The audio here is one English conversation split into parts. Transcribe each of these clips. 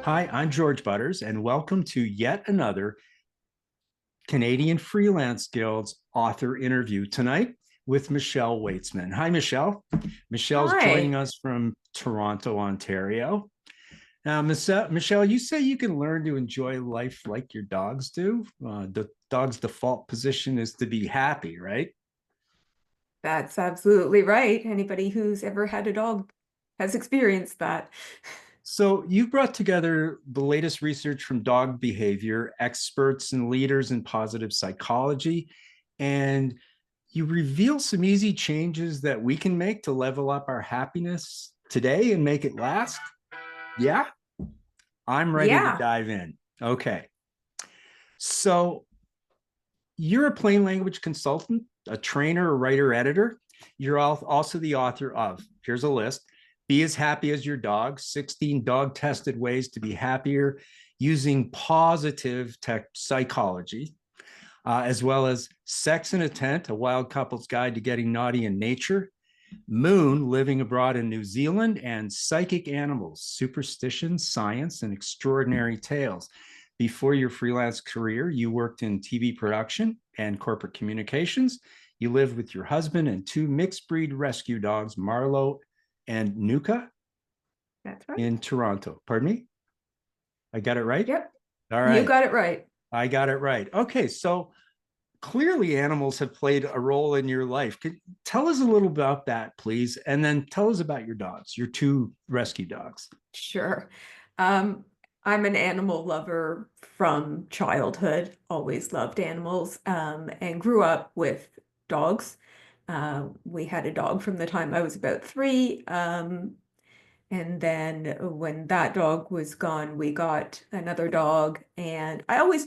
Hi, I'm George Butters, and welcome to yet another Canadian Freelance Guild's author interview tonight with Michelle Waitzman. Hi, Michelle. Michelle's joining Hi. us from Toronto, Ontario. Now, Michelle, you say you can learn to enjoy life like your dogs do. The dog's default position is to be happy, right? That's absolutely right. Anybody who's ever had a dog has experienced that. So, you brought together the latest research from dog behavior experts and leaders in positive psychology, and you reveal some easy changes that we can make to level up our happiness today and make it last. Yeah, I'm ready to Yeah. dive in. Okay. So, you're a plain language consultant, a trainer, a writer, editor. You're also the author of, here's a list: Be as Happy as Your Dog, 16 Dog Tested Ways to Be Happier Using Positive Tech Psychology, as well as Sex in a Tent, a wild couple's guide to getting naughty in nature, Moon, Living Abroad in New Zealand, and Psychic Animals, Superstition, Science, and Extraordinary Tales. Before your freelance career, you worked in TV production and corporate communications. You lived with your husband and two mixed breed rescue dogs, Marlowe and Nuka, That's right. in Toronto. Pardon me? I got it right? Yep. All You right. got it right. I got it right. Okay. So clearly animals have played a role in your life. Could tell us a little about that, please, and then tell us about your dogs, your two rescue dogs. Sure. Um, I'm an animal lover from childhood, always loved animals, and grew up with dogs. We had a dog from the time I was about three. And then when that dog was gone, we got another dog. And I always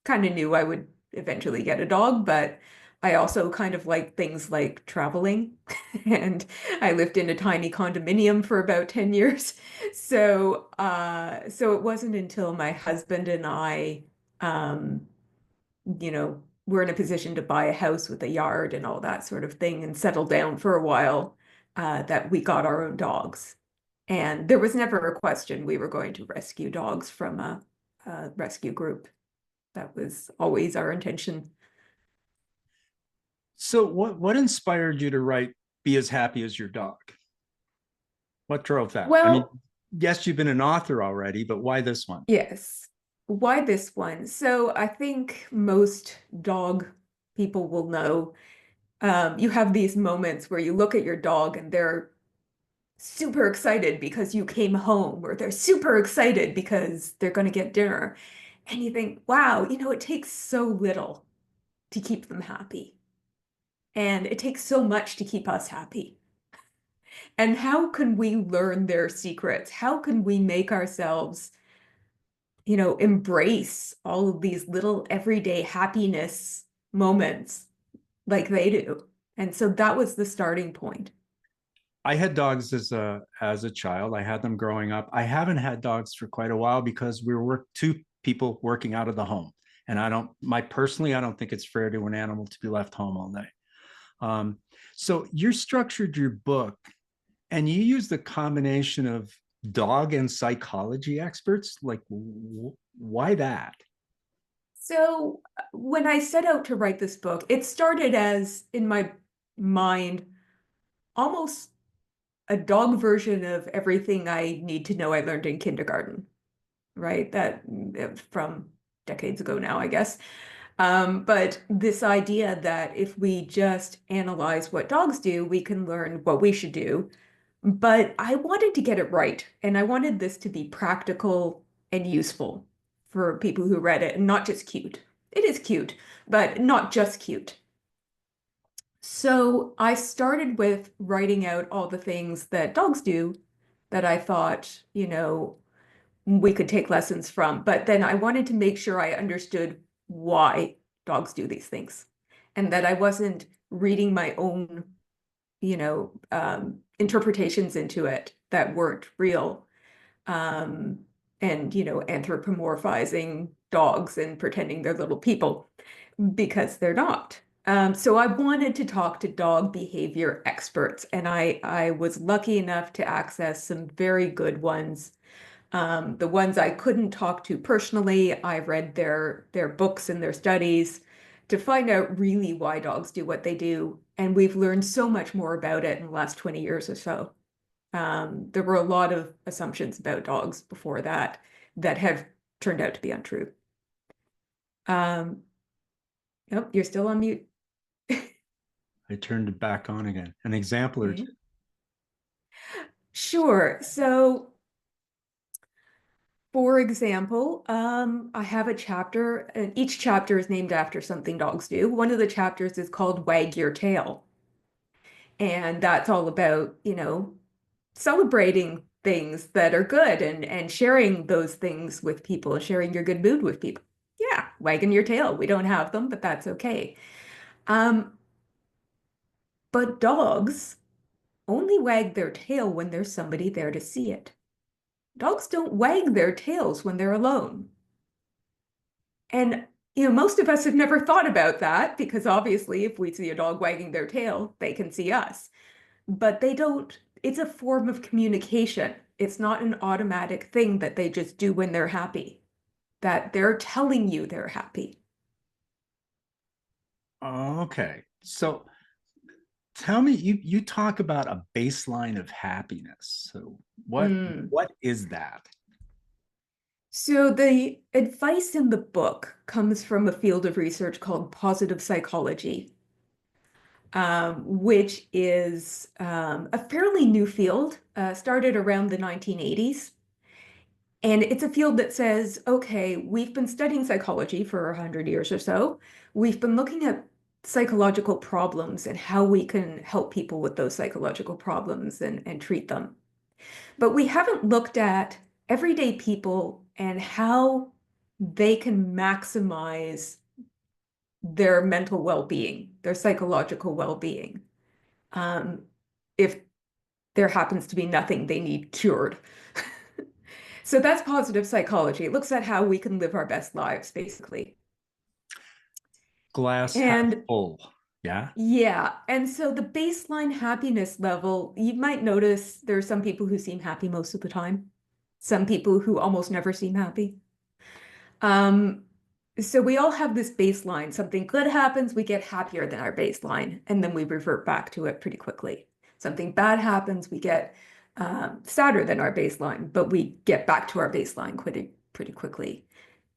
kind of knew I would eventually get a dog, but I also kind of like things like traveling. And I lived in a tiny condominium for about 10 years. So it wasn't until my husband and I, um, were in a position to buy a house with a yard and all that sort of thing and settle down for a while, that we got our own dogs. And there was never a question we were going to rescue dogs from a rescue group. That was always our intention. So, what inspired you to write "Be as Happy as Your Dog"? What drove that? I mean, Well, yes, you've been an author already, but why this one? yes. Why this one? So I think most dog people will know, you have these moments where you look at your dog and they're super excited because you came home, or they're super excited because they're going to get dinner. And you think, wow, it takes so little to keep them happy. And it takes so much to keep us happy. And how can we learn their secrets? How can we make ourselves, embrace all of these little everyday happiness moments like they do? And so that was the starting point. I had dogs as a child. I had them growing up. I haven't had dogs for quite a while because we were two people working out of the home, and I don't think it's fair to an animal to be left home all day. Um, so you structured your book and you use the combination of dog and psychology experts. Like, why that? So when I set out to write this book, it started as, in my mind, almost a dog version of everything I need to know I learned in kindergarten, right? That from decades ago now, I guess. But this idea that if we just analyze what dogs do, we can learn what we should do. But I wanted to get it right, and I wanted this to be practical and useful for people who read it, and not just cute. It is cute, but not just cute. So I started with writing out all the things that dogs do that I thought, we could take lessons from. But then I wanted to make sure I understood why dogs do these things, and that I wasn't reading my own, interpretations into it that weren't real. Um, and, anthropomorphizing dogs and pretending they're little people because they're not. So I wanted to talk to dog behavior experts, and I was lucky enough to access some very good ones. The ones I couldn't talk to personally, I read their books and their studies to find out really why dogs do what they do. And we've learned so much more about it in the last 20 years or so. There were a lot of assumptions about dogs before that that have turned out to be untrue. Nope, you're still on mute. I turned it back on again. An example or two. Sure. So, for example, I have a chapter, and each chapter is named after something dogs do. One of the chapters is called Wag Your Tail. And that's all about, celebrating things that are good and sharing those things with people, sharing your good mood with people. Yeah, wagging your tail. We don't have them, but that's okay. But dogs only wag their tail when there's somebody there to see it. Dogs don't wag their tails when they're alone. And most of us have never thought about that because obviously if we see a dog wagging their tail, they can see us. But they don't, it's a form of communication. It's not an automatic thing that they just do when they're happy, that they're telling you they're happy. Okay. So tell me, you talk about a baseline of happiness. So what is that? So the advice in the book comes from a field of research called positive psychology, which is a fairly new field, started around the 1980s. And it's a field that says, okay, we've been studying psychology for 100 years or so. We've been looking at psychological problems and how we can help people with those psychological problems and treat them. But we haven't looked at everyday people and how they can maximize their mental well-being, their psychological well-being. If there happens to be nothing they need cured. So that's positive psychology. It looks at how we can live our best lives, basically. Glass half And full. Yeah. yeah, and so the baseline happiness level, you might notice there are some people who seem happy most of the time, some people who almost never seem happy. So we all have this baseline. Something good happens, we get happier than our baseline, and then we revert back to it pretty quickly. Something bad happens, we get sadder than our baseline, but we get back to our baseline pretty quickly.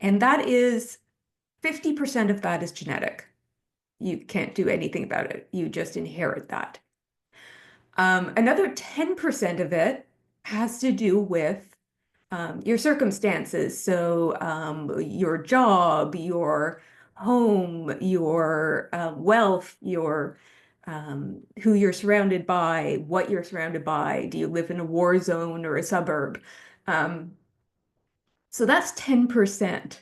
And that is 50% of that is genetic. You can't do anything about it. You just inherit that. Another 10% of it has to do with your circumstances. So your job, your home, your wealth, your who you're surrounded by, what you're surrounded by. Do you live in a war zone or a suburb? So that's 10%.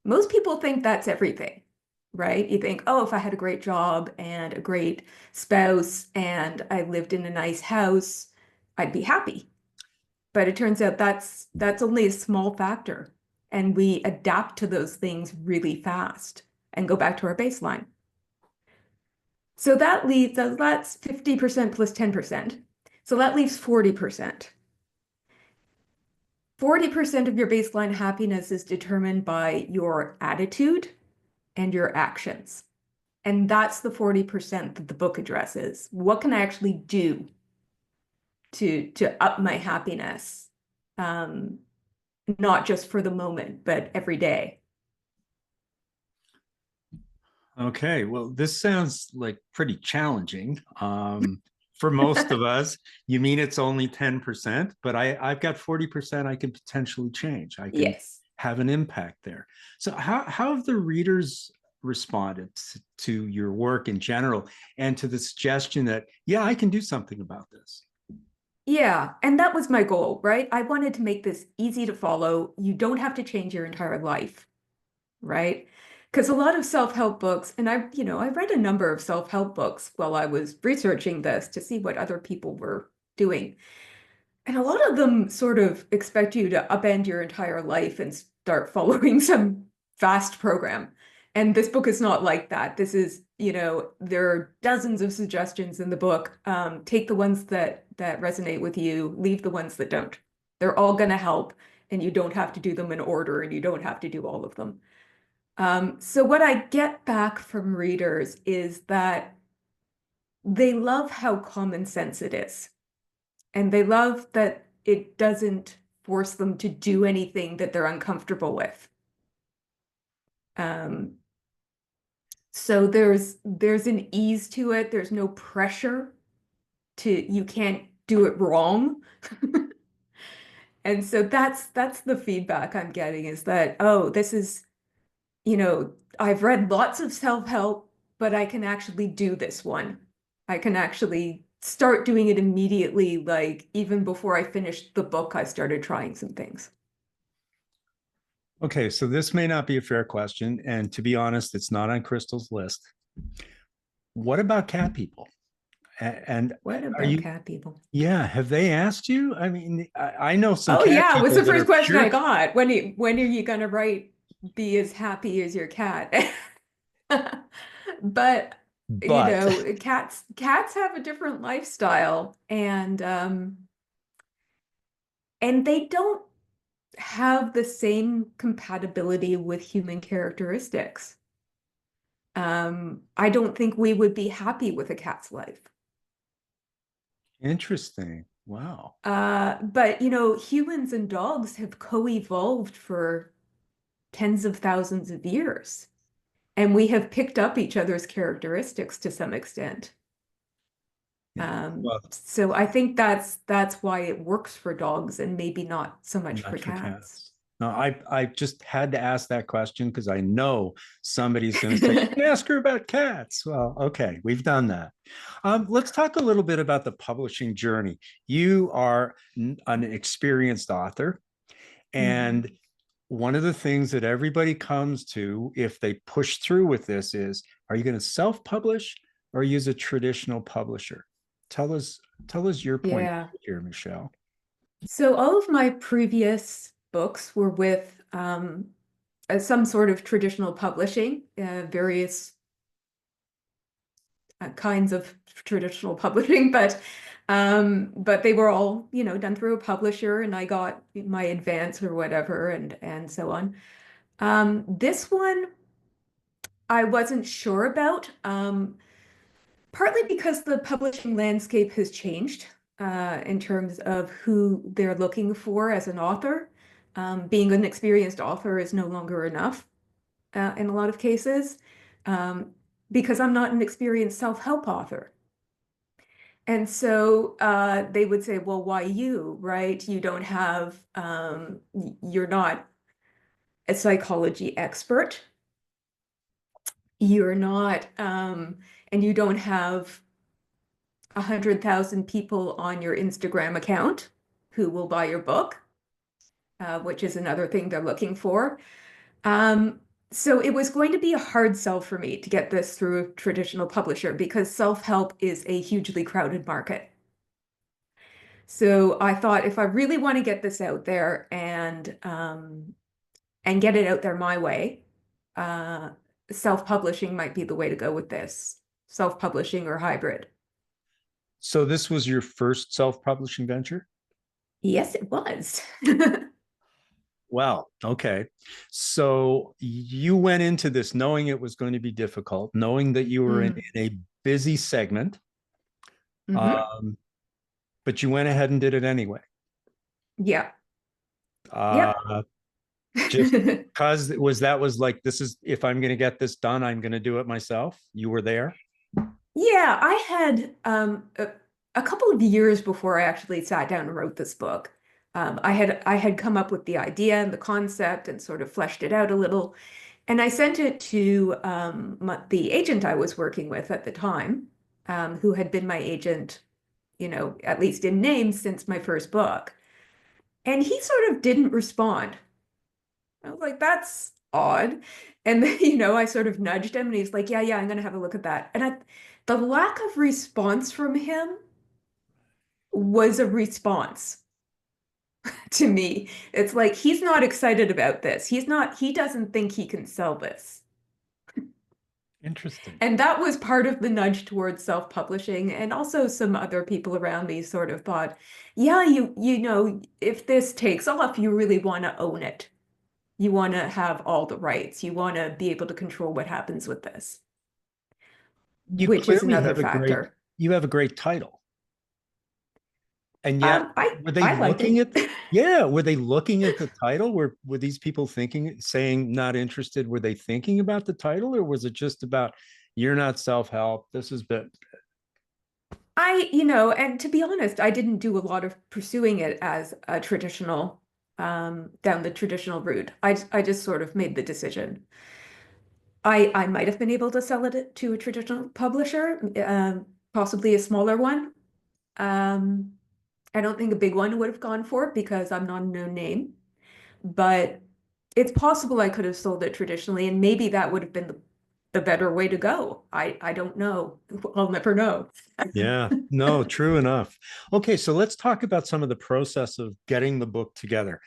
Most people think that's everything, right? You think, oh, if I had a great job and a great spouse and I lived in a nice house, I'd be happy. But it turns out that's only a small factor. And we adapt to those things really fast and go back to our baseline. So that's 50% plus 10%. So that leaves 40%. 40% of your baseline happiness is determined by your attitude and your actions. And that's the 40% that the book addresses. What can I actually do to up my happiness? Not just for the moment, but every day. Okay. Well, this sounds like pretty challenging. For most of us, you mean it's only 10%, but I've got 40% I can potentially change. I can Yes. have an impact there. So how have the readers responded to your work in general and to the suggestion that, yeah, I can do something about this? Yeah, and that was my goal, right? I wanted to make this easy to follow. You don't have to change your entire life, right? Because a lot of self-help books, and I read a number of self-help books while I was researching this to see what other people were doing. And a lot of them sort of expect you to upend your entire life and start following some fast program. And this book is not like that. This is, there are dozens of suggestions in the book. Take the ones that resonate with you, leave the ones that don't. They're all going to help. and you don't have to do them in order, and you don't have to do all of them. So what I get back from readers is that they love how common sense it is. And they love that it doesn't force them to do anything that they're uncomfortable with. So there's an ease to it. There's no pressure you can't do it wrong. And so that's the feedback I'm getting, is that, oh, this is, I've read lots of self-help, but I can actually do this one. I can actually start doing it immediately. Like, even before I finished the book, I started trying some things. Okay, so this may not be a fair question, and to be honest, it's not on Crystal's list. What about cat people? And What are about you, cat people? yeah, have they asked you? I mean, I know some Oh cat yeah, it was people the that first are question I pure, got. When are you gonna write "Be as happy as your cat"? But but cats have a different lifestyle, and they don't have the same compatibility with human characteristics. I don't think we would be happy with a cat's life. interesting. Wow. But humans and dogs have co-evolved for tens of thousands of years, and we have picked up each other's characteristics to some extent. Well, So I think that's why it works for dogs and maybe not so much for not for cats. cats. No, I just had to ask that question because I know somebody's going to say, you can ask her about cats. Well, okay, we've done that. Let's talk a little bit about the publishing journey. You are an experienced author, and one of the things that everybody comes to if they push through with this is, are you going to self-publish or use a traditional publisher? Tell us your point of Yeah. view here, Michelle. So all of my previous books were with some sort of traditional publishing, various kinds of traditional publishing, but they were all, done through a publisher, and I got my advance or whatever, and so on. This one I wasn't sure about, partly because the publishing landscape has changed in terms of who they're looking for as an author. Being an experienced author is no longer enough in a lot of cases, because I'm not an experienced self-help author. And so they would say, well, why you, right? You don't have, you're not a psychology expert. You're not, and you don't have 100,000 people on your Instagram account who will buy your book, which is another thing they're looking for. So it was going to be a hard sell for me to get this through a traditional publisher, because self-help is a hugely crowded market. So I thought, if I really want to get this out there and get it out there my way, self-publishing might be the way to go with this, self-publishing or hybrid. So this was your first self-publishing venture? Yes, it was. Well, okay. So you went into this knowing it was going to be difficult, knowing that you were in a busy segment, but you went ahead and did it anyway. Yeah. Yep. Uh, just because was like, this is, if I'm going to get this done, I'm going to do it myself. You were there. Yeah, I had a couple of years before I actually sat down and wrote this book. I had come up with the idea and the concept and sort of fleshed it out a little, and I sent it to the agent I was working with at the time, who had been my agent, at least in name, since my first book. And he sort of didn't respond. I was like, that's odd. And then, I sort of nudged him, and he's like, yeah, I'm going to have a look at that. And the lack of response from him was a response to me. It's like, he's not excited about this. He doesn't think he can sell this. Interesting. And that was part of the nudge towards self-publishing. And also some other people around me sort of thought, yeah, you know, if this takes off, you really want to own it. You want to have all the rights. You want to be able to control what happens with this, You which is clearly another have a factor. great title. And yet, were they I liked looking it. at, yeah, were they looking at the title? Were these people thinking, saying not interested? Were they thinking about the title, or was it just about you're not self-help? This has been, You know, and to be honest, I didn't do a lot of pursuing it as a traditional, down the traditional route. I just sort of made the decision. I might have been able to sell it to a traditional publisher, possibly a smaller one. Um, I don't think a big one would have gone for it because I'm not a known name, but it's possible I could have sold it traditionally, and maybe that would have been the better way to go. I don't know. I'll never know. yeah, no, true enough. Okay, so let's talk about some of the process of getting the book together.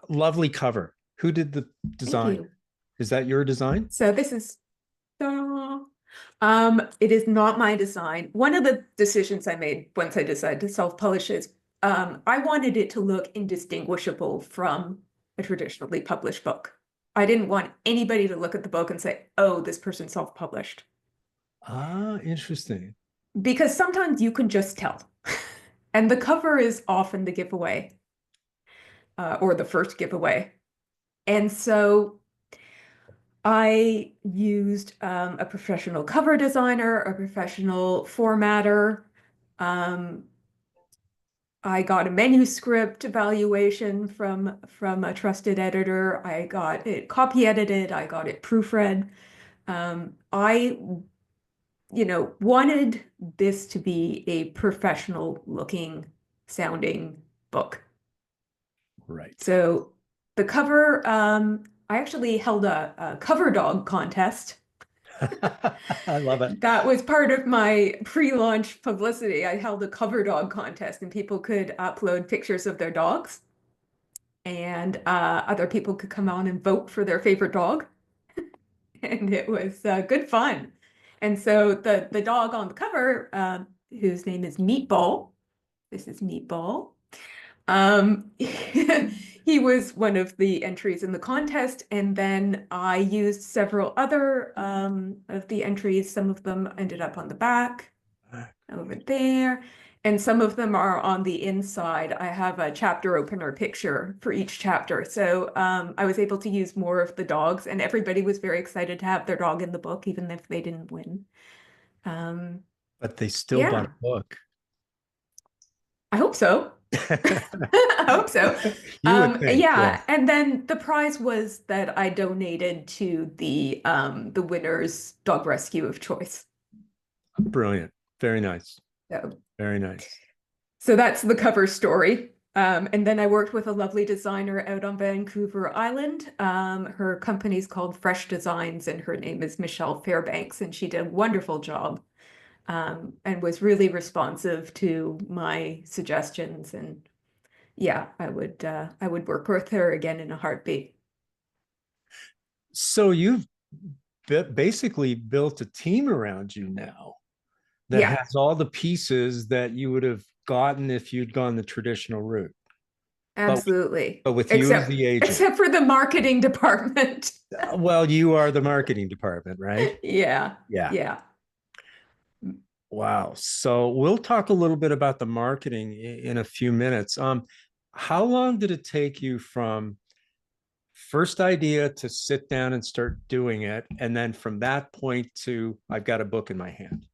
Lovely cover. Who did the Thank design? you. Is that your design? So this is it is not my design. One of the decisions I made once I decided to self-publish is I wanted it to look indistinguishable from a traditionally published book. I didn't want anybody to look at the book and say, oh, this person self-published. Ah, interesting. Because sometimes you can just tell. And the cover is often the giveaway, or the first giveaway. And so I used a professional cover designer, a professional formatter. Um, I got a manuscript evaluation from a trusted editor. I got it copy edited. I got it proofread. I, you know, wanted this to be a professional looking sounding book. Right. So the cover, I actually held a cover dog contest. I love it. That was part of my pre-launch publicity. I held a cover dog contest and people could upload pictures of their dogs and other people could come on and vote for their favorite dog. And it was good fun. And so the dog on the cover, whose name is Meatball, this is Meatball. He was one of the entries in the contest, and then I used several other of the entries. Some of them ended up on the back over there, and some of them are on the inside. I have a chapter opener picture for each chapter. So I was able to use more of the dogs, and everybody was very excited to have their dog in the book, even if they didn't win. But they still bought Yeah, a book. I hope so. I hope so. You would think, yeah. Yeah, and then the prize was that I donated to the winner's dog rescue of choice. Brilliant. Very nice. So, Very nice. so that's the cover story. And then I worked with a lovely designer out on Vancouver Island. Her company's called Fresh Designs, and her name is Michelle Fairbanks, and she did a wonderful job and was really responsive to my suggestions. And yeah, I would work with her again in a heartbeat. So you've basically built a team around you now that Yeah, has all the pieces that you would have gotten if you'd gone the traditional route. But absolutely. but with you as Except the agent. except for the marketing department. Well, you are the marketing department, right? Yeah, Yeah. yeah. Wow. So we'll talk a little bit about the marketing in a few minutes. How long did it take you from first idea to sit down and start doing it, and then from that point to I've got a book in my hand?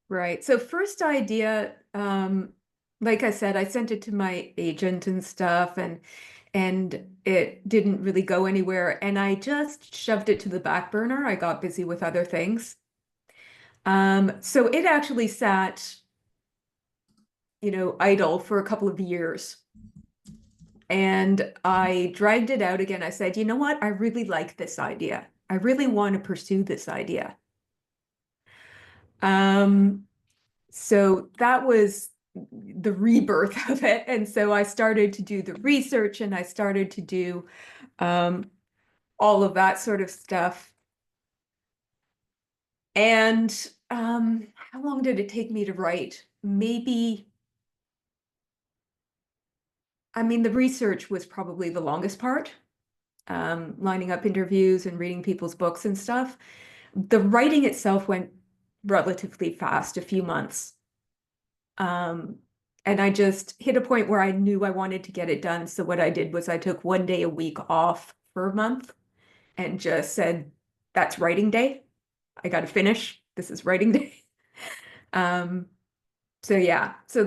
Right. So first idea, like I said, I sent it to my agent and stuff, and it didn't really go anywhere. And I just shoved it to the back burner. I got busy with other things. So it actually sat, you know, idle for a couple of years. And I dragged it out again. I said, you know what? I really like this idea. I really want to pursue this idea. So that was the rebirth of it. And so I started to do the research and I started to do all of that sort of stuff. And how long did it take me to write? Maybe, I mean, the research was probably the longest part, lining up interviews and reading people's books and stuff. The writing itself went relatively fast, a few months. And I just hit a point where I knew I wanted to get it done. So what I did was I took 1 day a week off for a month and just said, that's writing day. I got to finish. This is writing day. Um, so yeah, so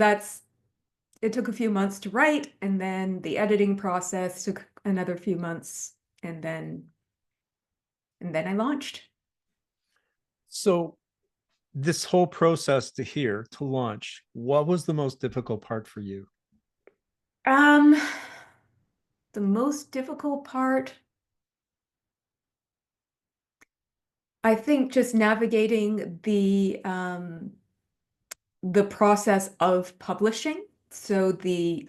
it took a few months to write, and then the editing process took another few months, and then I launched. So this whole process to here to launch, what was the most difficult part for you? Um, the most difficult part, I think, just navigating the process of publishing. So the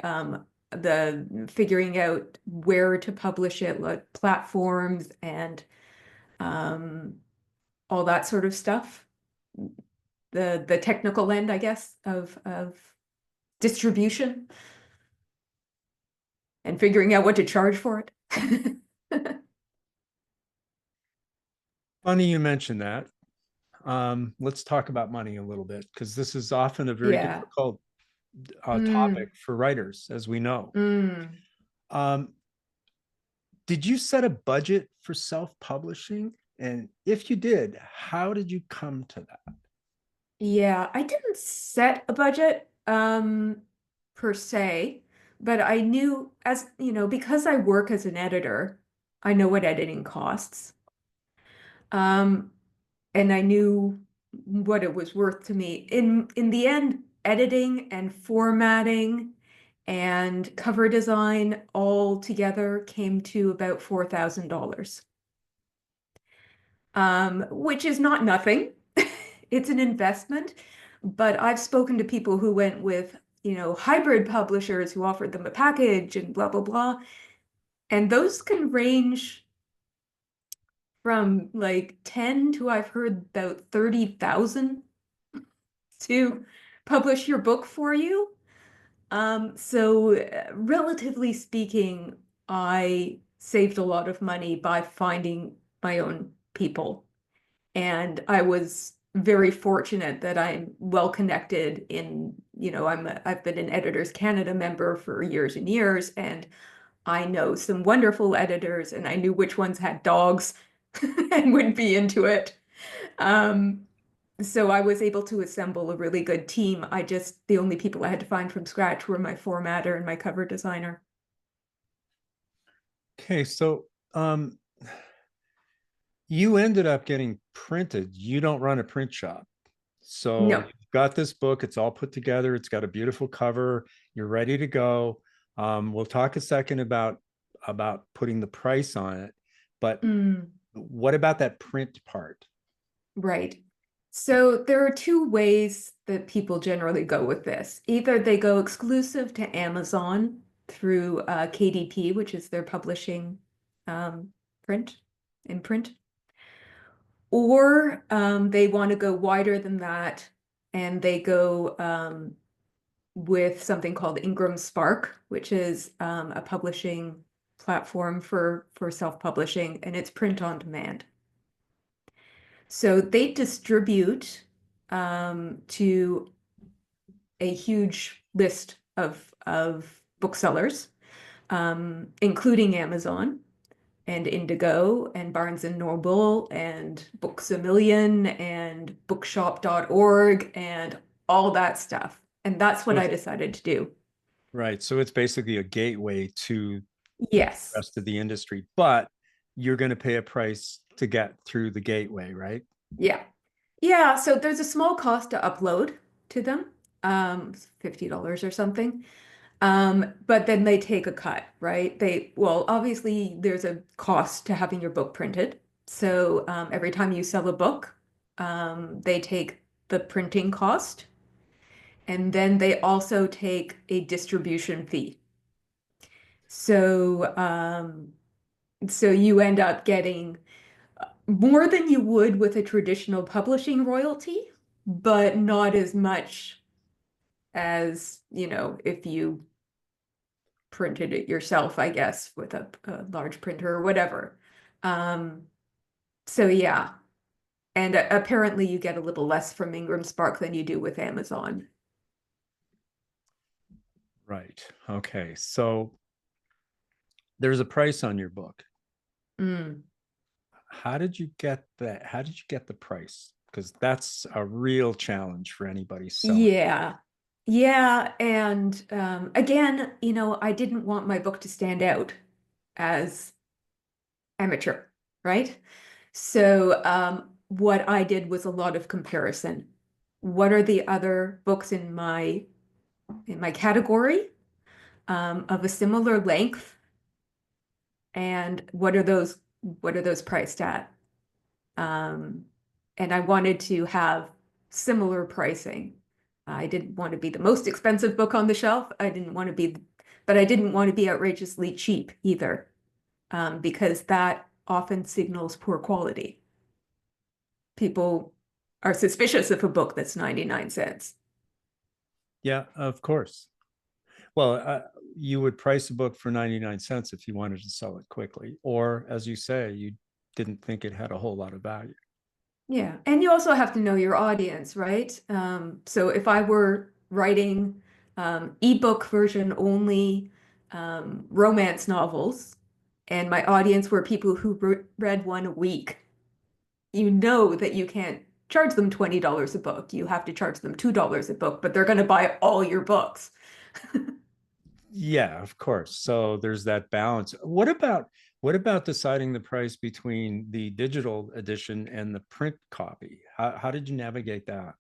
figuring out where to publish it, what platforms, and um, all that sort of stuff. The technical end, I guess, of distribution and figuring out what to charge for it. Funny you mentioned that. Let's talk about money a little bit because this is often a very Yeah. difficult Mm, topic for writers, as we know. mm. Um, did you set a budget for self-publishing? And if you did, how did you come to that? Yeah, I didn't set a budget per se, but I knew, as you know, because I work as an editor, I know what editing costs. Um, and I knew what it was worth to me. In the end, editing and formatting and cover design all together came to about $4,000. Which is not nothing. It's an investment, but I've spoken to people who went with, hybrid publishers who offered them a package and blah, blah, blah. And those can range from like 10 to I've heard about 30,000 to publish your book for you. So relatively speaking, I saved a lot of money by finding my own people. And I was very fortunate that I'm well connected in, I've been an Editors Canada member for years and years, and I know some wonderful editors, and I knew which ones had dogs and would be into it. Um, so I was able to assemble a really good team. The only people I had to find from scratch were my formatter and my cover designer. Okay, so you ended up getting printed. You don't run a print shop. So No. you've got this book, it's all put together, it's got a beautiful cover, you're ready to go. We'll talk a second about putting the price on it, but Mm. what about that print part? Right. So there are two ways that people generally go with this. Either they go exclusive to Amazon through KDP, which is their publishing um, print, imprint, or they want to go wider than that and they go with something called Ingram Spark, which is a publishing platform for self-publishing, and it's print on demand. So they distribute to a huge list of booksellers, including Amazon and Indigo and Barnes and Noble and Books a Million and bookshop.org and all that stuff. And that's So what I it's decided to do. right. So it's basically a gateway to the Yes. rest of the industry, but you're going to pay a price to get through the gateway, right? Yeah. Yeah. So there's a small cost to upload to them, $50 or something. But then they take a cut, right? Well, obviously there's a cost to having your book printed. So every time you sell a book, they take the printing cost, and then they also take a distribution fee. So so you end up getting more than you would with a traditional publishing royalty, but not as much as, if you printed it yourself, I guess, with a large printer or whatever. So yeah. And apparently you get a little less from Ingram Spark than you do with Amazon. Right. Okay. So there's a price on your book. Mm. How did you get that? How did you get the price? Because that's a real challenge for anybody selling. Yeah. Yeah. And again, I didn't want my book to stand out as amateur, right? So what I did was a lot of comparison. What are the other books in my category of a similar length, and what are those priced at? And I wanted to have similar pricing. I didn't want to be the most expensive book on the shelf. I didn't want to be, but I didn't want to be outrageously cheap either, because that often signals poor quality. People are suspicious of a book that's 99 cents. Yeah, of course. Well, you would price a book for 99 cents if you wanted to sell it quickly, or as you say, you didn't think it had a whole lot of value. Yeah, and you also have to know your audience, right? So if I were writing ebook version only romance novels, and my audience were people who read one a week, you know that you can't charge them $20 a book. You have to charge them $2 a book, but they're going to buy all your books. Yeah, of course. So there's that balance. What about deciding the price between the digital edition and the print copy? How did you navigate that?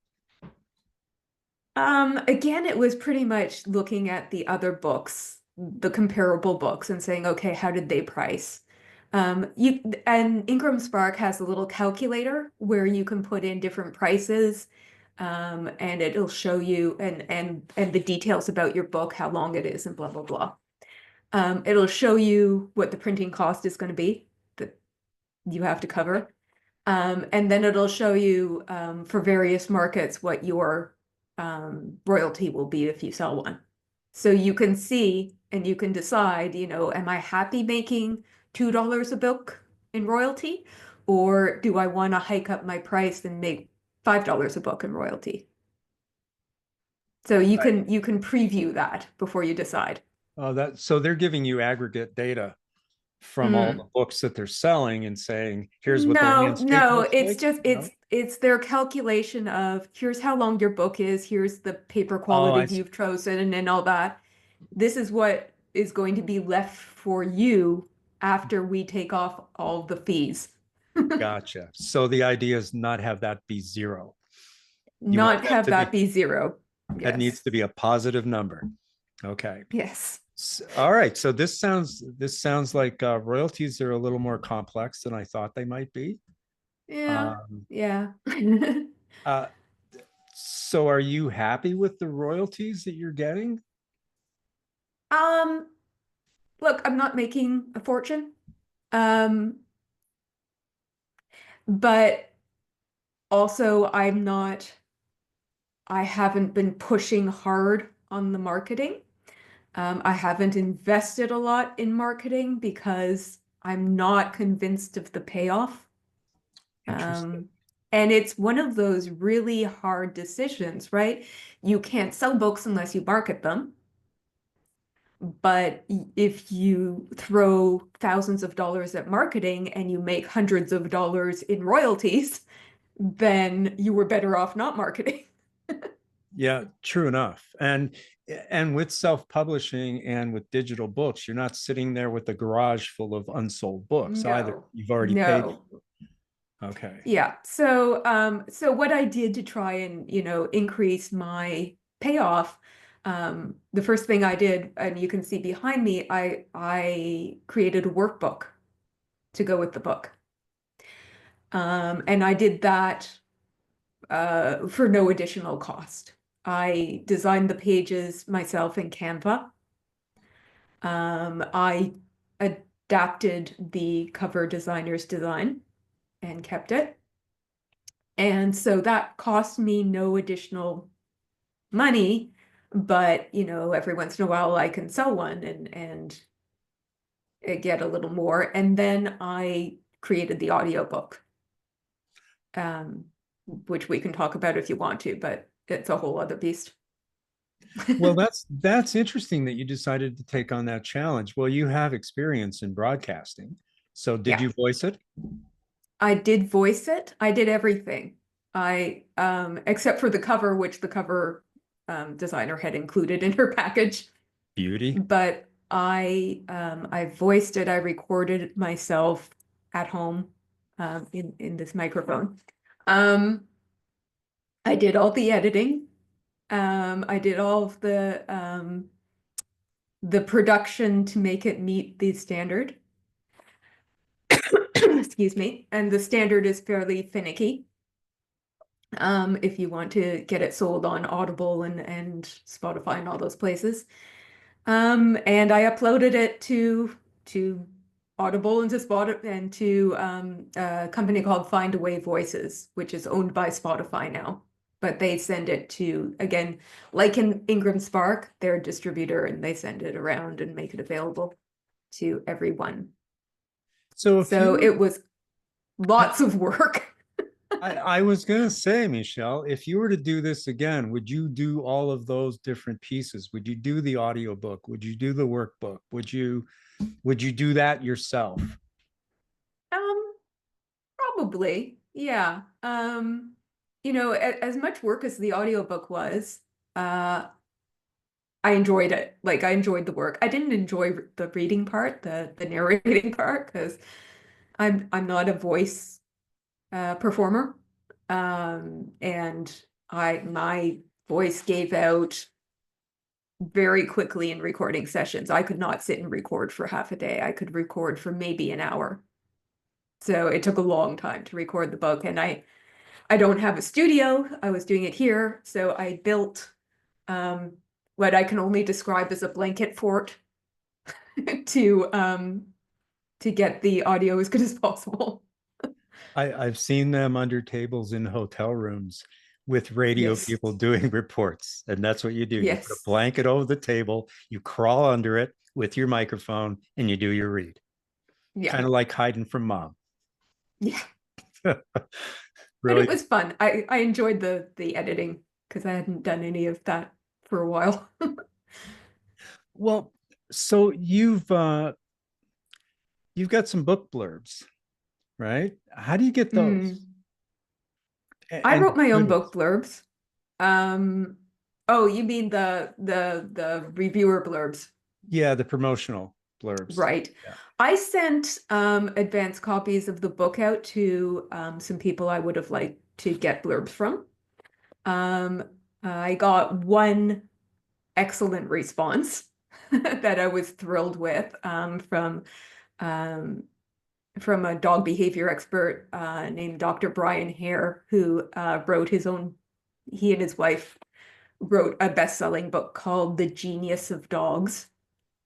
Again, it was pretty much looking at the other books, the comparable books, and saying, okay, how did they price? And Ingram Spark has a little calculator where you can put in different prices, and it'll show you and the details about your book, how long it is, and blah blah blah. It'll show you what the printing cost is going to be that you have to cover. And then it'll show you for various markets what your royalty will be if you sell one. So you can see and you can decide, am I happy making $2 a book in royalty? Or do I want to hike up my price and make $5 a book in royalty? So Right. you can preview that before you decide. So they're giving you aggregate data from all Mm. the books that they're selling and saying, here's what the No, landscape no, looks it's like. just No. it's their calculation of here's how long your book is, here's the paper Oh, quality I see. you've chosen and all that. This is what is going to be left for you after we take off all the fees. Gotcha. So the idea is not have that be zero. You want Not that have to that be, be zero. that needs Yes. to be a positive number. Okay. Yes. All right. So this sounds like royalties are a little more complex than I thought they might be. Yeah. Um, Yeah. uh, so are you happy with the royalties that you're getting? Um, look, I'm not making a fortune. Um, but also I haven't been pushing hard on the marketing. I haven't invested a lot in marketing because I'm not convinced of the payoff. Interesting. Um, and it's one of those really hard decisions, right? You can't sell books unless you market them. But if you throw thousands of dollars at marketing and you make hundreds of dollars in royalties, then you were better off not marketing. Yeah, true enough. And with self-publishing and with digital books, you're not sitting there with a garage full of unsold books either. No, You've already paid. no. Okay. Yeah. So what I did to try and, increase my payoff, the first thing I did, and you can see behind me, I created a workbook to go with the book. And I did that for no additional cost. I designed the pages myself in Canva. I adapted the cover designer's design and kept it. And so that cost me no additional money, but every once in a while I can sell one and get a little more. And then I created the audiobook, which we can talk about if you want to, but it's a whole other beast. Well, that's interesting that you decided to take on that challenge. Well, you have experience in broadcasting. So did Yeah, you voice it? I did voice it. I did everything. Except for the cover, which the cover designer had included in her package. Beauty. But I voiced it. I recorded it myself at home in this microphone. I did all the editing. I did all of the production to make it meet the standard. Excuse me. And the standard is fairly finicky. If you want to get it sold on Audible and Spotify and all those places. And I uploaded it to Audible and to Spotify and to a company called Find Away Voices, which is owned by Spotify now. But they send it to, again, like in Ingram Spark, they're a distributor, and they send it around and make it available to everyone. So So it was lots of work. I was going to say, Michelle, if you were to do this again, would you do all of those different pieces? Would you do the audiobook? Would you do the workbook? Would you do that yourself? Probably, yeah. As much work as the audiobook was, I enjoyed it. Like I enjoyed the work. I didn't enjoy the reading part, the narrating part, because I'm not a voice performer. And my voice gave out very quickly in recording sessions. I could not sit and record for half a day. I could record for maybe an hour. So it took a long time to record the book. And I don't have a studio. I was doing it here. So I built what I can only describe as a blanket fort to get the audio as good as possible. I've seen them under tables in hotel rooms with radio Yes. people doing reports. And that's what you do. You put a Yes. blanket over the table, you crawl under it with your microphone, and you do your read. Yeah. Kind of like hiding from mom. Yeah. But it Brilliant. was fun. I enjoyed the editing because I hadn't done any of that for a while. Well, so you've got some book blurbs, right? How do you get those? Mm. I And wrote my own good book ones. blurbs. Um, oh, you mean the reviewer blurbs, Yeah, the promotional blurbs. right? Yeah. I sent advanced copies of the book out to some people I would have liked to get blurbs from. Um, I got one excellent response that I was thrilled with um, from a dog behavior expert named Dr. Brian Hare, who wrote his own, he and his wife wrote a best-selling book called The Genius of Dogs.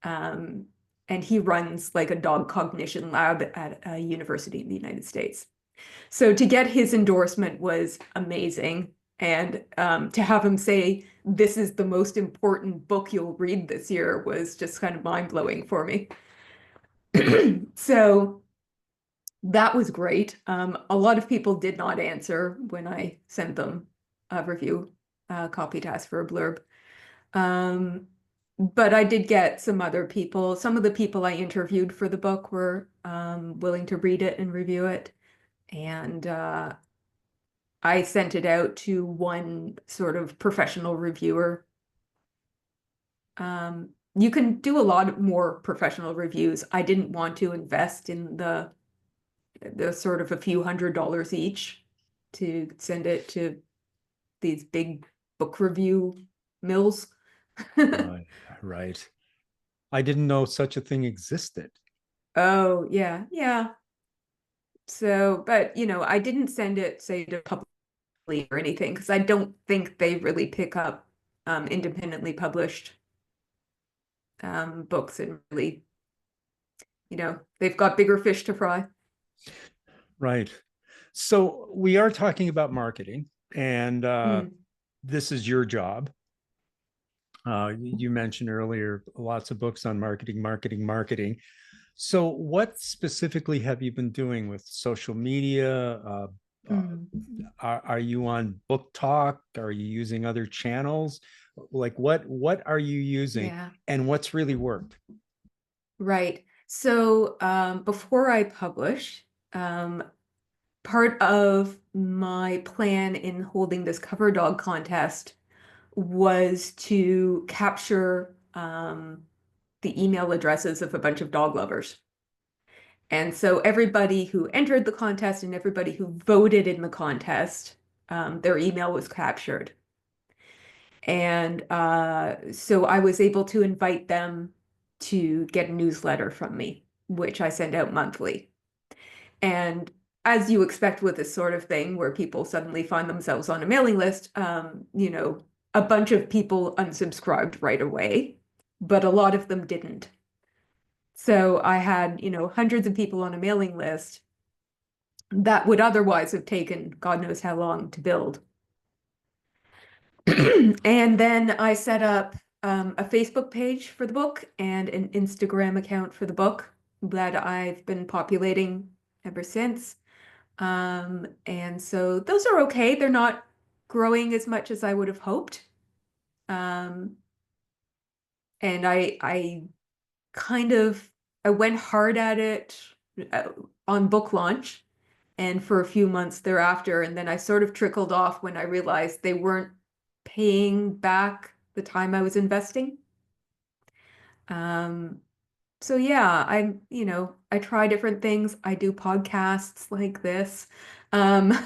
Um, and he runs like a dog cognition lab at a university in the United States. So to get his endorsement was amazing. And to have him say, this is the most important book you'll read this year was just kind of mind-blowing for me. So that was great. A lot of people did not answer when I sent them a review copy to ask for a blurb. But I did get some other people. Some of the people I interviewed for the book were willing to read it and review it. And I sent it out to one sort of professional reviewer. You can do a lot more professional reviews. I didn't want to invest in the sort of a few $100s each to send it to these big book review mills. Right, right. I didn't know such a thing existed. Oh, yeah, yeah. So, but I didn't send it, say, to publicly or anything, because I don't think they really pick up independently published books and really, they've got bigger fish to fry. Right. So we are talking about marketing, and Mm, this is your job. You mentioned earlier lots of books on marketing, marketing, marketing. So, what specifically have you been doing with social media? Uh, mm, are you on Book Talk? Are you using other channels? Like, what are you using, yeah, and what's really worked? right. So before I publish, um, part of my plan in holding this cover dog contest was to capture the email addresses of a bunch of dog lovers. And so everybody who entered the contest and everybody who voted in the contest, their email was captured. And so I was able to invite them to get a newsletter from me, which I send out monthly. And as you expect with this sort of thing, where people suddenly find themselves on a mailing list, a bunch of people unsubscribed right away, but a lot of them didn't. So I had, hundreds of people on a mailing list that would otherwise have taken God knows how long to build. And then I set up a Facebook page for the book and an Instagram account for the book that I've been populating ever since. And so those are okay. They're not growing as much as I would have hoped. Um, and I kind of I went hard at it uh, on book launch and for a few months thereafter, and then I sort of trickled off when I realized they weren't paying back the time I was investing. Um, so yeah, I try different things. I do podcasts like this. Um,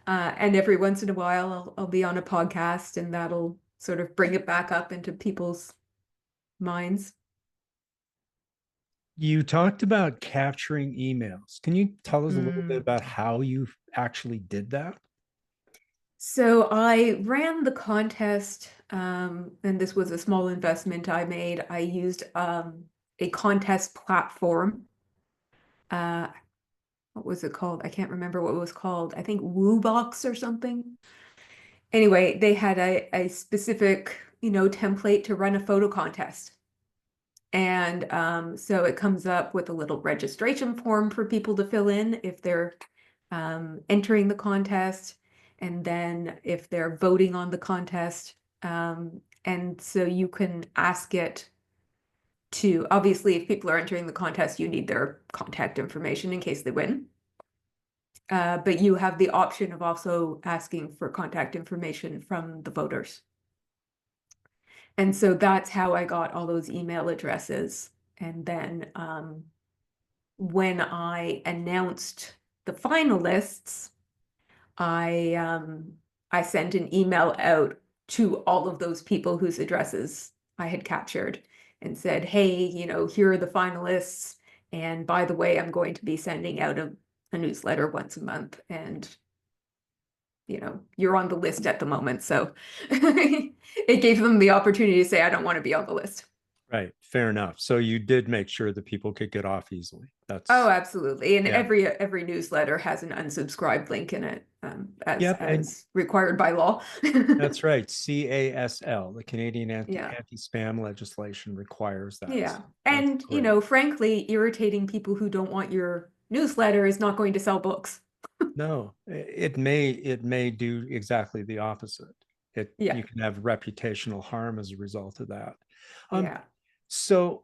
and every once in a while I'll be on a podcast and that'll sort of bring it back up into people's minds. You talked about capturing emails. Can you tell us a little bit Mm. about how you actually did that? So I ran the contest, and this was a small investment I made. I used a contest platform. Uh, what was it called? I can't remember what it was called. I think WooBox or something. Anyway, they had a specific, template to run a photo contest. And so it comes up with a little registration form for people to fill in if they're entering the contest, and then if they're voting on the contest. And so you can ask it to, obviously, if people are entering the contest, you need their contact information in case they win. But you have the option of also asking for contact information from the voters. And so that's how I got all those email addresses. And then when I announced the finalists, I I sent an email out to all of those people whose addresses I had captured and said, hey, here are the finalists. And by the way, I'm going to be sending out a newsletter once a month. And you're on the list at the moment. So it gave them the opportunity to say, I don't want to be on the list. Right, fair enough. So you did make sure that people could get off easily. Oh, That's absolutely. And yeah. every newsletter has an unsubscribe link in it, Yep, and as required by law. that's right. CASL, the Canadian Yeah. Anti-Spam legislation requires that. Yeah. So that's And, great. frankly, irritating people who don't want your newsletter is not going to sell books. No, it may do exactly the opposite. Yeah. You can have reputational harm as a result of that. Um, Yeah. so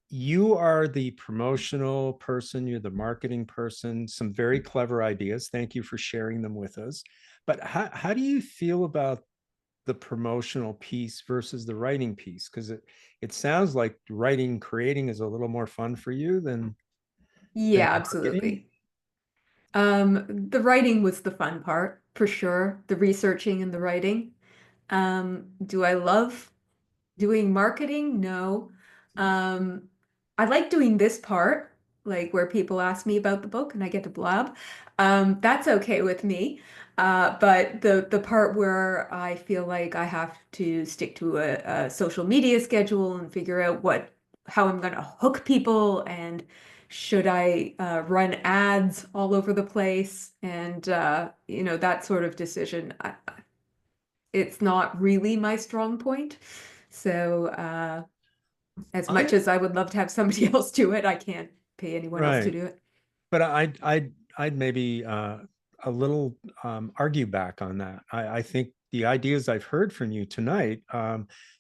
you are the promotional person, you're the marketing person, some very clever ideas. Thank you for sharing them with us. But how do you feel about the promotional piece versus the writing piece? Because it sounds like writing, creating is a little more fun for you than Yeah, marketing. absolutely. The writing was the fun part, for sure. The researching and the writing. Do I love doing marketing? No. Um, I like doing this part, like where people ask me about the book and I get to blab. That's okay with me. But the part where I feel like I have to stick to a social media schedule and figure out how I'm going to hook people and should I run ads all over the place? And that sort of decision. It's not really my strong point. So as much I as I would love to have somebody else do it, I can't pay anyone else to right. do it. But I'd maybe a little argue back on that. I think the ideas I've heard from you tonight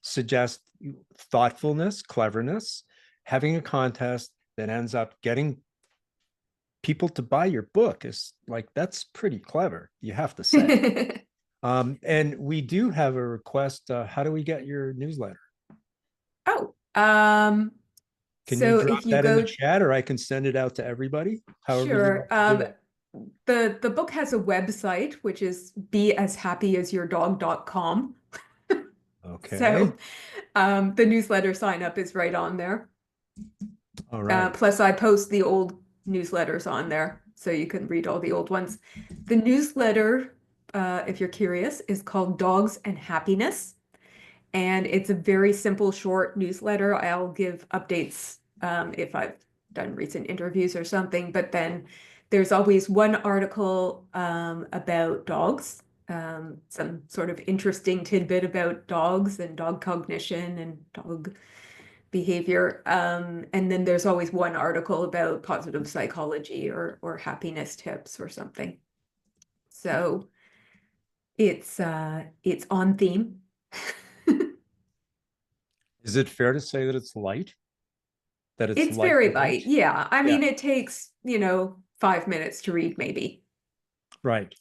suggest thoughtfulness, cleverness, having a contest that ends up getting people to buy your book is like, that's pretty clever, you have to say. And we do have a request. How do we get your newsletter? Oh, Can you so if drop you that in the go, chat, or I can send it out to everybody, however you sure. want to do it? The book has a website, which is beashappyasyourdog.com. Okay. So the newsletter sign up is right on there. All right. Plus, I post the old newsletters on there, so you can read all the old ones. The newsletter, if you're curious, is called Dogs and Happiness. And it's a very simple, short newsletter. I'll give updates if I've done recent interviews or something, but then there's always one article about dogs, some sort of interesting tidbit about dogs and dog cognition and dog behavior. And then there's always one article about positive psychology or happiness tips or something. So it's on theme. Is it fair to say that it's light? That it's It's very lightweight? light. Yeah. I Yeah, mean, it takes, 5 minutes to read maybe. right.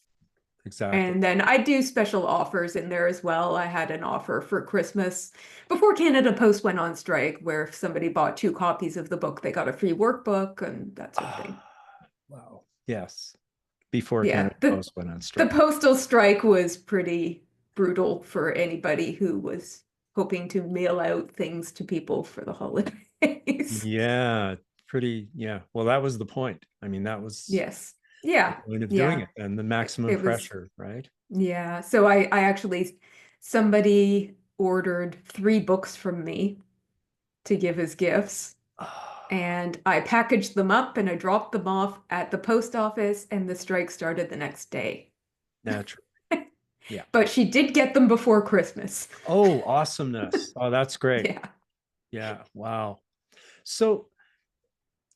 Exactly. And then I do special offers in there as well. I had an offer for Christmas before Canada Post went on strike, where if somebody bought 2 copies of the book, they got a free workbook and that sort of thing. Ah, wow. Yes. Before Yeah. Canada The Post went on the strike. postal strike was pretty brutal for anybody who was hoping to mail out things to people for the holidays. Yeah, pretty. Yeah. Well, that was the point. I mean, that was Yes. the Yeah. point of doing Yeah. it, and the maximum It was, pressure, right? yeah. So I actually, somebody ordered 3 books from me to give as gifts. Ah, And I packaged them up and I dropped them off at the post office, and the strike started the next day. natural. Yeah. But she did get them before Christmas. Oh, awesomeness. Oh, that's great. Yeah. Yeah. Wow. So,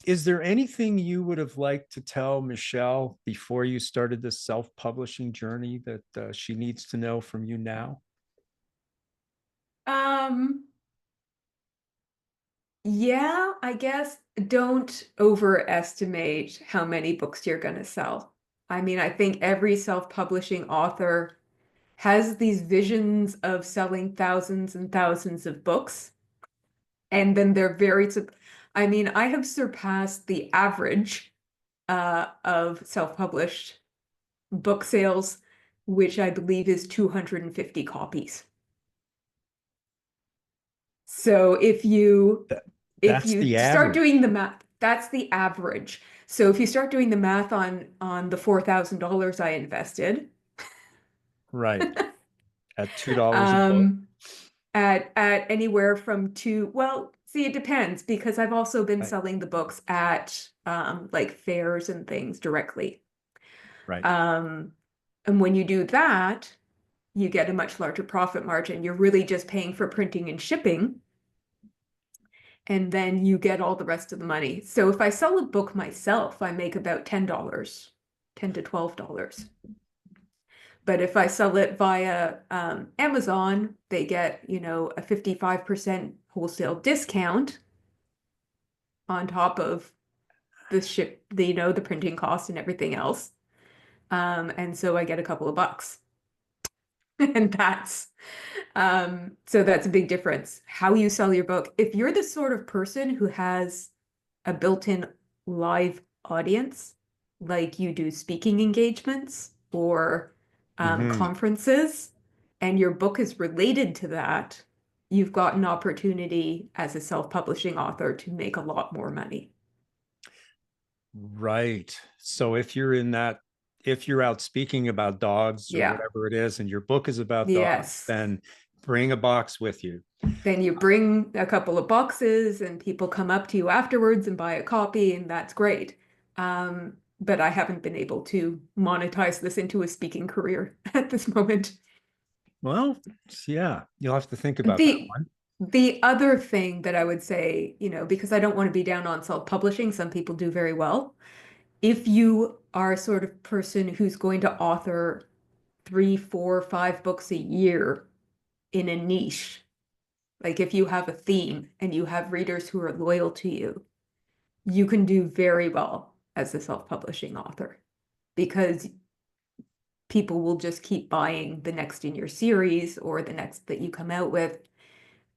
is there anything you would have liked to tell Michelle before you started this self-publishing journey that she needs to know from you now? Um, yeah, I guess don't overestimate how many books you're going to sell. I mean, I think every self-publishing author has these visions of selling thousands and thousands of books. And then they're I mean, I have surpassed the average of self-published book sales, which I believe is 250 copies. So That, if that's you the start average, doing the math, that's the average. So if you start doing the math on the $4,000 I invested, right? At $2 a book, um, at anywhere from two, well, see, it depends because I've also been right? selling the books at like fairs and things directly. Right. Um, and when you do that, you get a much larger profit margin. You're really just paying for printing and shipping, and then you get all the rest of the money. So if I sell a book myself, I make about $10, $10 to $12. But if I sell it via Amazon, they get, a 55% wholesale discount on top of the printing cost and everything else. And so I get a couple of bucks. And so that's a big difference. How you sell your book. If you're the sort of person who has a built-in live audience, like you do speaking engagements or Hmm. conferences, and your book is related to that, you've got an opportunity as a self-publishing author to make a lot more money. Right. So if you're out speaking about dogs or Yeah. whatever it is, and your book is about dogs, Yes. then Bring a box with you. Then you bring a couple of boxes and people come up to you afterwards and buy a copy, and that's great. But I haven't been able to monetize this into a speaking career at this moment. Well, yeah, you'll have to think about that The one. the other thing that I would say, because I don't want to be down on self-publishing, some people do very well. If you are a sort of person who's going to author 3, 4, 5 books a year in a niche, like if you have a theme and you have readers who are loyal to you, you can do very well as a self-publishing author because people will just keep buying the next in your series or the next that you come out with,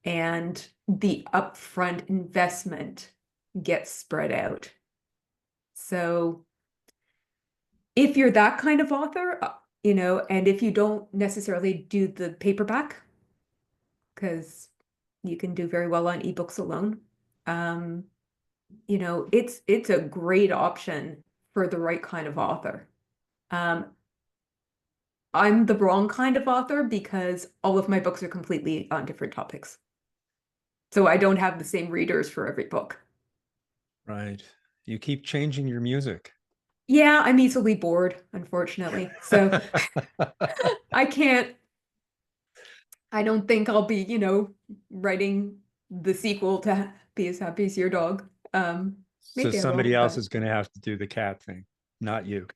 and the upfront investment gets spread out. So if you're that kind of author, and if you don't necessarily do the paperback, because you can do very well on ebooks alone, it's a great option for the right kind of author. I'm the wrong kind of author because all of my books are completely on different topics. So I don't have the same readers for every book. Right. You keep changing your music. Yeah, I'm easily bored, unfortunately. So I can't, I don't think I'll be, writing the sequel to Be As Happy as Your Dog. So Maybe I will, somebody else but is going to have to do the cat thing, not you.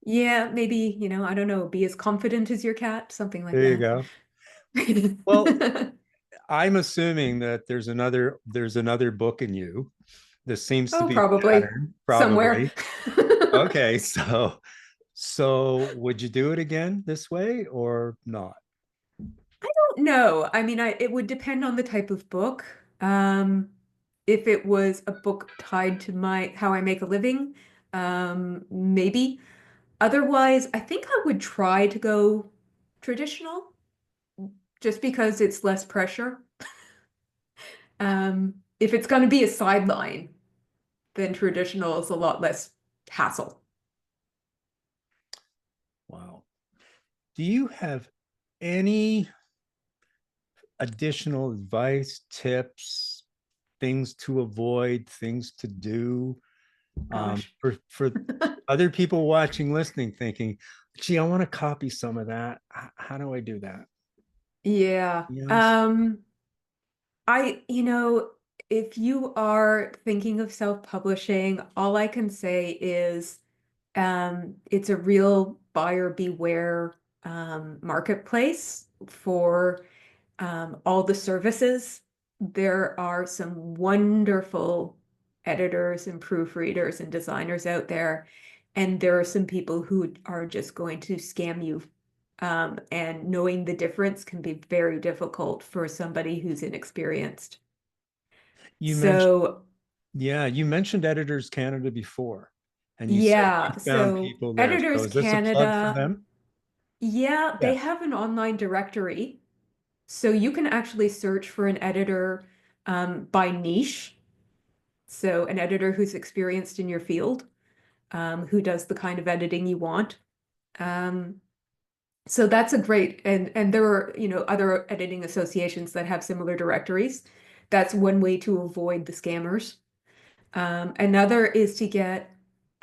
yeah, maybe, I don't know, be as confident as your cat, something like There you that. go. Well, I'm assuming that there's another book in you. This seems to Oh, be the probably pattern, somewhere. probably. Okay, so would you do it again this way or not? No, I mean, it would depend on the type of book. If it was a book tied to how I make a living, maybe. Otherwise, I think I would try to go traditional just because it's less pressure. If it's going to be a sideline, then traditional is a lot less hassle. Wow. Do you have any additional advice, tips, things to avoid, things to do Gosh. for other people watching, listening, thinking, gee, I want to copy some of that. How do I do that? Yeah. Yes. If you are thinking of self-publishing, all I can say is it's a real buyer beware marketplace for all the services. There are some wonderful editors and proofreaders and designers out there, and there are some people who are just going to scam you. And knowing the difference can be very difficult for somebody who's inexperienced. You mentioned, So, yeah, you mentioned Editors Canada before, and you said you yeah, found so people there. So Editors is this a plug for Canada, them? yeah, they Yes. have an online directory. So you can actually search for an editor by niche. So an editor who's experienced in your field, who does the kind of editing you want. Um, so that's a great, and there are, other editing associations that have similar directories. That's one way to avoid the scammers. Another is to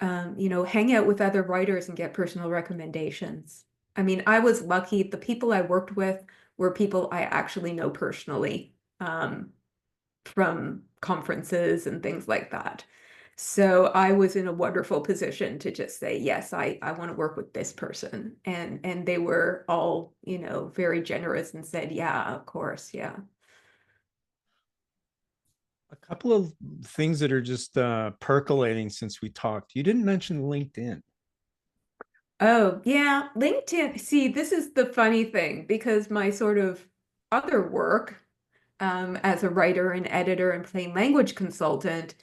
hang out with other writers and get personal recommendations. I mean, I was lucky. The people I worked with were people I actually know personally, from conferences and things like that. So I was in a wonderful position to just say, yes, I want to work with this person. And they were all, very generous and said, yeah, of course, yeah. A couple of things that are just percolating since we talked. You didn't mention LinkedIn. Oh, yeah, LinkedIn. See, this is the funny thing because my sort of other work, as a writer and editor and plain language consultant,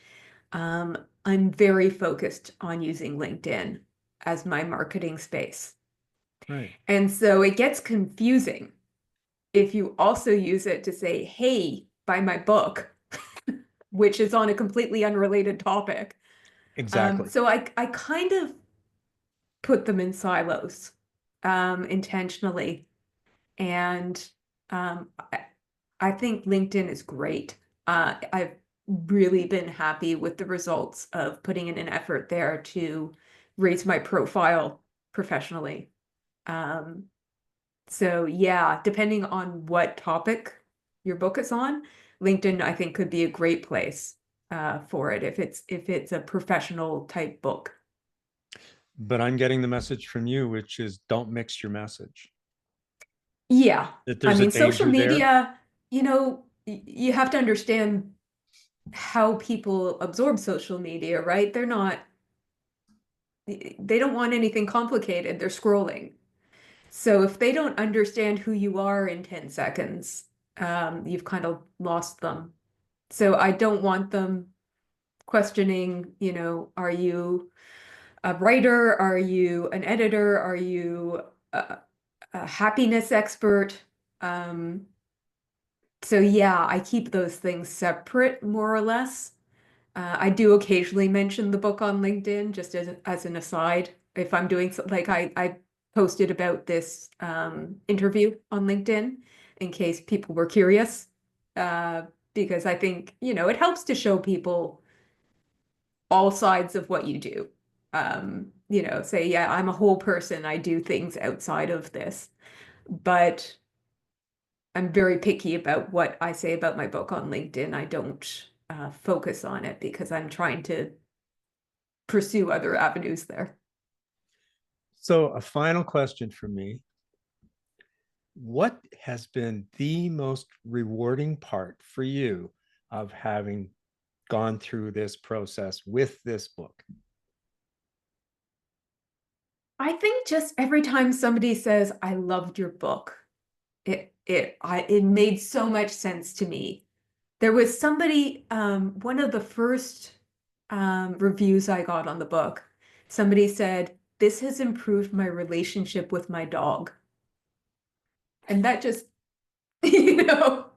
I'm very focused on using LinkedIn as my marketing space. Right. And so it gets confusing if you also use it to say, hey, buy my book, which is on a completely unrelated topic. Exactly. So I kind of put them in silos, intentionally. And I think LinkedIn is great. I've really been happy with the results of putting in an effort there to raise my profile professionally. Um, so yeah, depending on what topic your book is on, LinkedIn I think could be a great place for it if it's a professional type book. But I'm getting the message from you, which is don't mix your message. Yeah, That I there's a mean, social danger there. media, you have to understand how people absorb social media, right? They don't want anything complicated. They're scrolling. So if they don't understand who you are in 10 seconds, you've kind of lost them. So I don't want them questioning, are you a writer? Are you an editor? Are you a happiness expert? Um, so yeah, I keep those things separate more or less. I do occasionally mention the book on LinkedIn just as an aside. If I'm doing like I posted about this interview on LinkedIn in case people were curious, uh, because I think, it helps to show people all sides of what you do. Say, yeah, I'm a whole person. I do things outside of this, but I'm very picky about what I say about my book on LinkedIn. I don't focus on it because I'm trying to pursue other avenues there. So, a final question for me. What has been the most rewarding part for you of having gone through this process with this book? I think just every time somebody says, I loved your book, it made so much sense to me. There was somebody, one of the first reviews I got on the book, somebody said, this has improved my relationship with my dog. And that just, you know,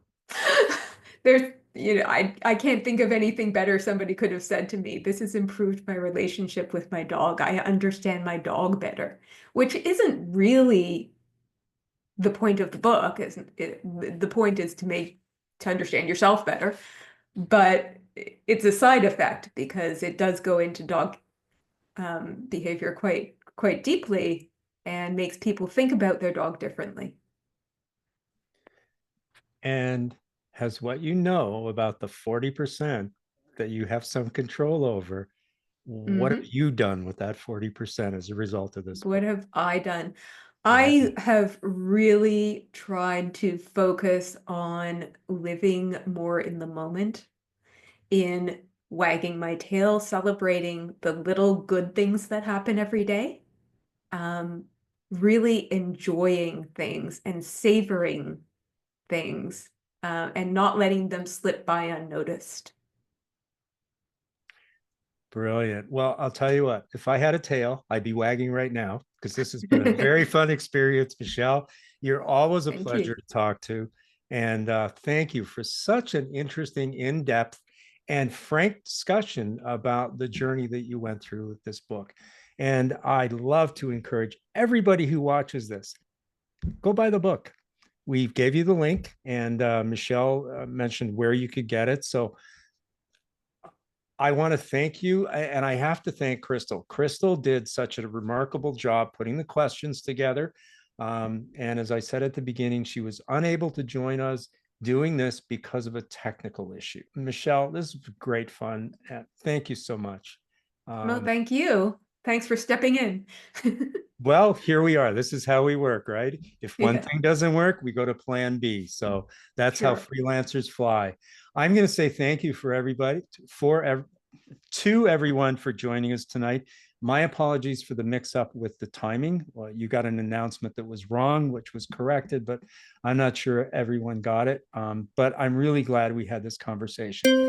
there's, I can't think of anything better somebody could have said to me. This has improved my relationship with my dog. I understand my dog better, which isn't really the point of the book. Isn't it? The point is to understand yourself better, but it's a side effect because it does go into dog behavior quite deeply and makes people think about their dog differently. And has what you know about the 40% that you have some control over, what have Hmm. you done with that 40% as a result of this What book? have I done? Yeah. I have really tried to focus on living more in the moment, in wagging my tail, celebrating the little good things that happen every day, um, really enjoying things and savoring things, and not letting them slip by unnoticed. Brilliant. Well, I'll tell you what, if I had a tail, I'd be wagging right now because this has been a very fun experience, Michelle. You're always a Thank pleasure you. to talk to. And thank you for such an interesting, in depth, and frank discussion about the journey that you went through with this book. And I'd love to encourage everybody who watches this, go buy the book. We gave you the link, and Michelle mentioned where you could get it. So I want to thank you. And I have to thank Crystal. Crystal did such a remarkable job putting the questions together. And as I said at the beginning, she was unable to join us doing this because of a technical issue. Michelle, this is great fun. Thank you so much. No, Um, thank you. Thanks for stepping in. well, here we are. This is how we work, right? If one Yeah, thing doesn't work, we go to plan B. So that's how sure. freelancers fly. I'm going to say thank you for everybody, to everyone for joining us tonight. My apologies for the mix up with the timing. Well, you got an announcement that was wrong, which was corrected, but I'm not sure everyone got it. But I'm really glad we had this conversation.